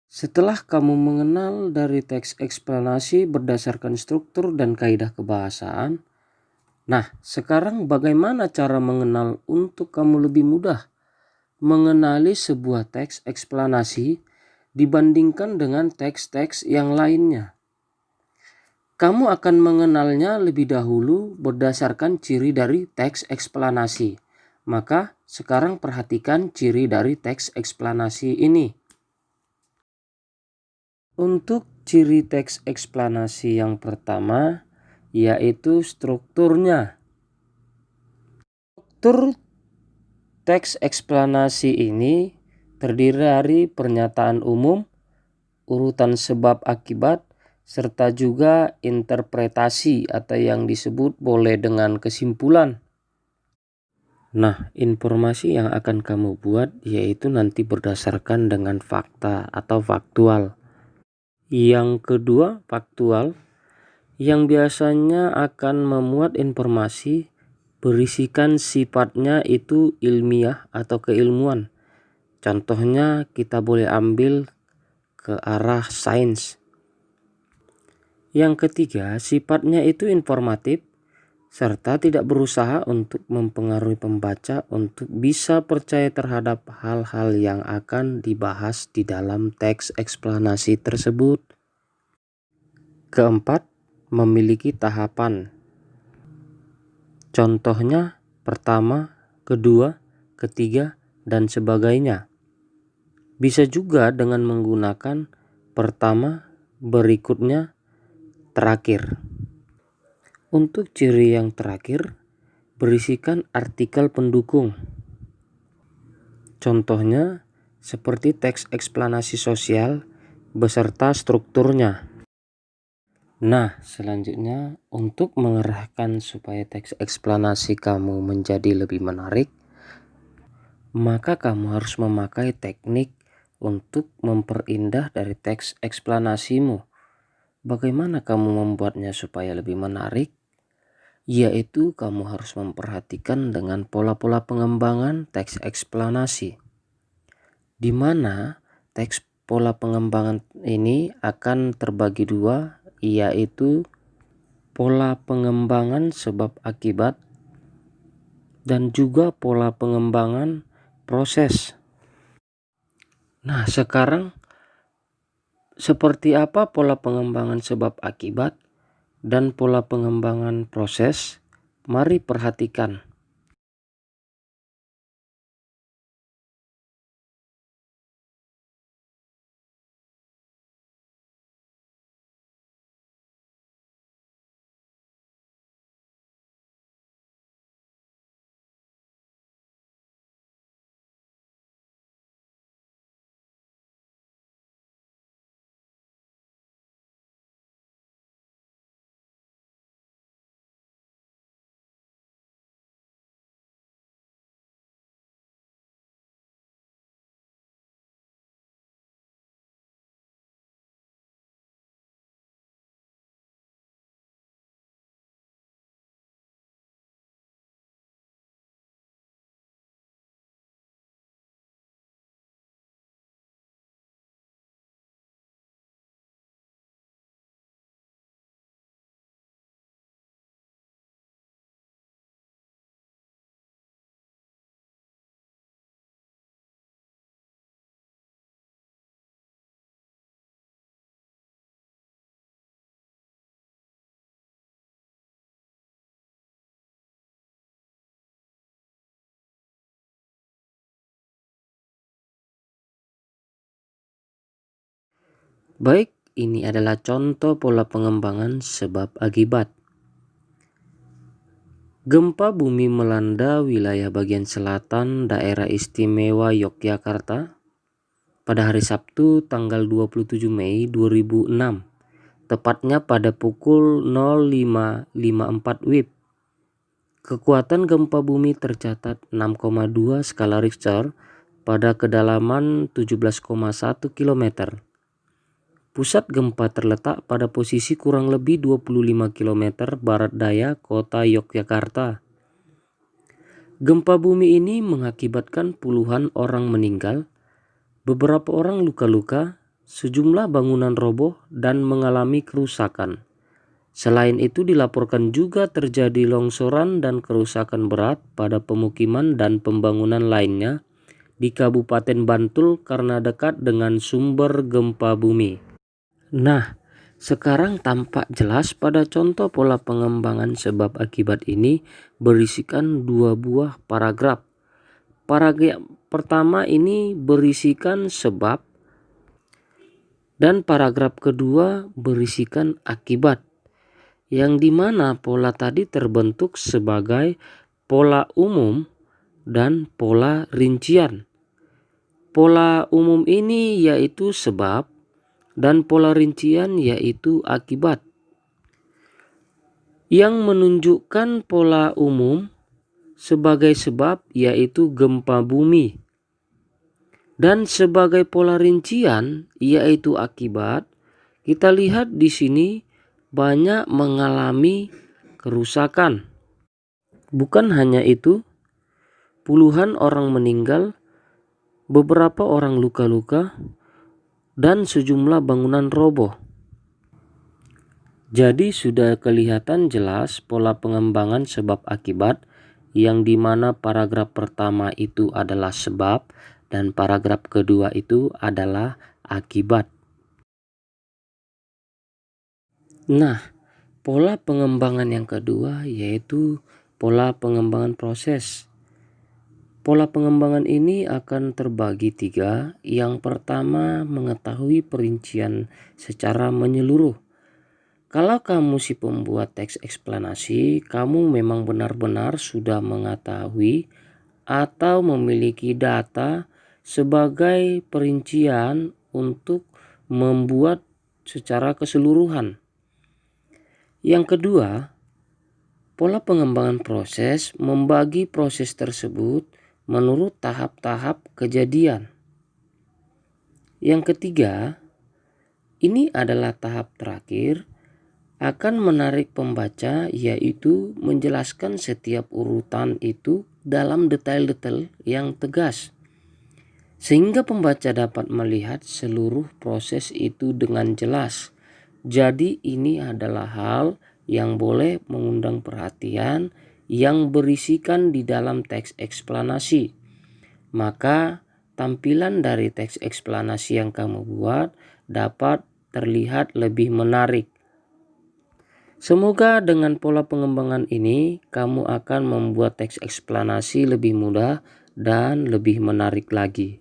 Setelah kamu mengenal dari teks eksplanasi berdasarkan struktur dan kaidah kebahasaan, nah sekarang bagaimana cara mengenal untuk kamu lebih mudah mengenali sebuah teks eksplanasi dibandingkan dengan teks-teks yang lainnya? Kamu akan mengenalnya lebih dahulu berdasarkan ciri dari teks eksplanasi. Maka sekarang perhatikan ciri dari teks eksplanasi ini. Untuk ciri teks eksplanasi yang pertama yaitu strukturnya. Struktur teks eksplanasi ini terdiri dari pernyataan umum, urutan sebab akibat, serta juga interpretasi atau yang disebut boleh dengan kesimpulan. Nah, informasi yang akan kamu buat yaitu nanti berdasarkan dengan fakta atau faktual. Yang kedua, faktual, yang biasanya akan memuat informasi berisikan sifatnya itu ilmiah atau keilmuan. Contohnya kita boleh ambil ke arah sains. Yang ketiga, sifatnya itu informatif serta tidak berusaha untuk mempengaruhi pembaca untuk bisa percaya terhadap hal-hal yang akan dibahas di dalam teks eksplanasi tersebut. Keempat, memiliki tahapan. Contohnya pertama, kedua, ketiga, dan sebagainya. Bisa juga dengan menggunakan pertama, berikutnya, terakhir. Untuk ciri yang terakhir, berisikan artikel pendukung. Contohnya seperti teks eksplanasi sosial beserta strukturnya. Nah, selanjutnya untuk mengerahkan supaya teks eksplanasi kamu menjadi lebih menarik, maka kamu harus memakai teknik untuk memperindah dari teks eksplanasimu. Bagaimana kamu membuatnya supaya lebih menarik? Yaitu kamu harus memperhatikan dengan pola-pola pengembangan teks eksplanasi, di mana teks pola pengembangan ini akan terbagi dua, yaitu pola pengembangan sebab akibat dan juga pola pengembangan proses. Nah, sekarang seperti apa pola pengembangan sebab akibat dan pola pengembangan proses? Mari perhatikan. Baik, ini adalah contoh pola pengembangan sebab akibat. Gempa bumi melanda wilayah bagian selatan daerah istimewa Yogyakarta pada hari Sabtu tanggal 27 Mei 2006, tepatnya pada pukul 05.54 WIB. Kekuatan gempa bumi tercatat 6,2 skala Richter pada kedalaman 17,1 km. Pusat gempa terletak pada posisi kurang lebih 25 km barat daya kota Yogyakarta. Gempa bumi ini mengakibatkan puluhan orang meninggal, beberapa orang luka-luka, sejumlah bangunan roboh dan mengalami kerusakan. Selain itu dilaporkan juga terjadi longsoran dan kerusakan berat pada pemukiman dan pembangunan lainnya di Kabupaten Bantul karena dekat dengan sumber gempa bumi. Nah, sekarang tampak jelas pada contoh pola pengembangan sebab akibat ini berisikan 2 buah paragraf. Paragraf pertama ini berisikan sebab dan paragraf kedua berisikan akibat, yang dimana pola tadi terbentuk sebagai pola umum dan pola rincian. Pola umum ini yaitu sebab dan pola rincian yaitu akibat. Yang menunjukkan pola umum sebagai sebab yaitu gempa bumi. Dan sebagai pola rincian yaitu akibat, kita lihat di sini banyak mengalami kerusakan. Bukan hanya itu, puluhan orang meninggal, beberapa orang luka-luka, dan sejumlah bangunan roboh. Jadi sudah kelihatan jelas pola pengembangan sebab akibat, yang dimana paragraf pertama itu adalah sebab dan paragraf kedua itu adalah akibat. Nah, pola pengembangan yang kedua yaitu pola pengembangan proses. Pola pengembangan ini akan terbagi 3. Yang pertama, mengetahui perincian secara menyeluruh. Kalau kamu si pembuat teks eksplanasi, kamu memang benar-benar sudah mengetahui atau memiliki data sebagai perincian untuk membuat secara keseluruhan. Yang kedua, pola pengembangan proses membagi proses tersebut menurut tahap-tahap kejadian. Yang ketiga, ini adalah tahap terakhir, akan menarik pembaca yaitu menjelaskan setiap urutan itu dalam detail-detail yang tegas, sehingga pembaca dapat melihat seluruh proses itu dengan jelas. Jadi ini adalah hal yang boleh mengundang perhatian yang berisikan di dalam teks eksplanasi. Maka tampilan dari teks eksplanasi yang kamu buat dapat terlihat lebih menarik. Semoga dengan pola pengembangan ini kamu akan membuat teks eksplanasi lebih mudah dan lebih menarik lagi.